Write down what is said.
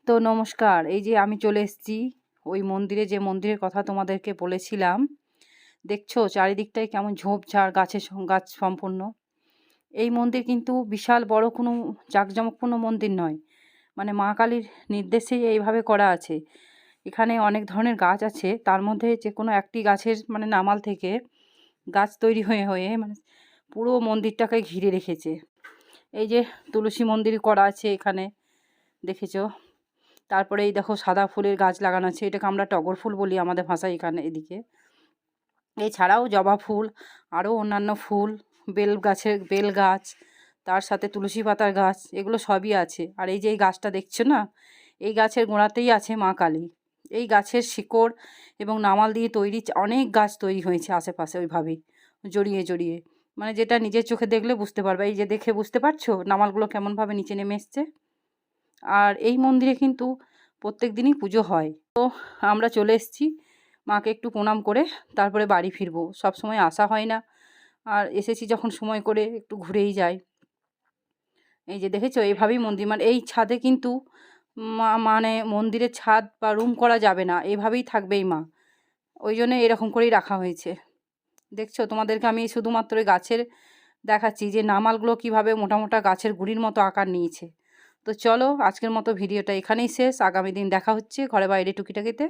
তো নমস্কার। এই যে আমি চলে এসেছি ওই মন্দিরে, যে মন্দিরের কথা তোমাদেরকে বলেছিলাম। দেখছো চারিদিকটাই কেমন ঝোপঝাড় গাছ সম্পূর্ণ। এই মন্দির কিন্তু বিশাল বড় কোনো জাঁকজমকপূর্ণ মন্দির নয়, মানে মা কালীর নির্দেশেই এইভাবে করা আছে। এখানে অনেক ধরনের গাছ আছে, তার মধ্যে যে কোনো একটি গাছের মানে নামাল থেকে গাছ তৈরি হয়ে হয়ে মানে পুরো মন্দিরটাকে ঘিরে রেখেছে। এই যে তুলসী মন্দির করা আছে এখানে, দেখেছো। তারপরে এই দেখো সাদা ফুলের গাছ লাগানো আছে, এটাকে আমরা টগর ফুল বলি আমাদের ভাষায় এখানে এদিকে। এছাড়াও জবা ফুল, আরও অন্যান্য ফুল, বেল গাছ, তার সাথে তুলসী পাতার গাছ, এগুলো সবই আছে। আর এই যে এই গাছটা দেখছো না, এই গাছের গোড়াতেই আছে মা কালী। এই গাছের শিকড় এবং নামাল দিয়ে তৈরি অনেক গাছ তৈরি হয়েছে আশেপাশে, ওইভাবেই জড়িয়ে জড়িয়ে, মানে যেটা নিজের চোখে দেখলে বুঝতে পারবে। এই যে দেখে বুঝতে পারছো নামালগুলো কেমনভাবে নিচে নেমে এসছে। আর এই মন্দিরে কিন্তু প্রত্যেক দিনই পুজো হয়। তো আমরা চলে এসেছি, মাকে একটু প্রণাম করে তারপরে বাড়ি ফিরবো। সব সময় আসা হয় না, আর এসেছি যখন সময় করে একটু ঘুরেই যাই। এই যে দেখেছো এইভাবেই মন্দির, মানে এই ছাদে কিন্তু মানে মন্দিরের ছাদ বা রুম করা যাবে না, এভাবেই থাকবেই মা। ওই জন্য এরকম করেই রাখা হয়েছে। দেখছো, তোমাদেরকে আমি শুধুমাত্র এই গাছের দেখাচ্ছি যে নামালগুলো কীভাবে মোটা মোটা গাছের গুঁড়ির মতো আকার নিয়েছে। তো চলো আজকের মতো ভিডিওটা এখানেই শেষ। আগামী দিন দেখা হচ্ছে ঘরে বাইরে টুকিটাকিতে।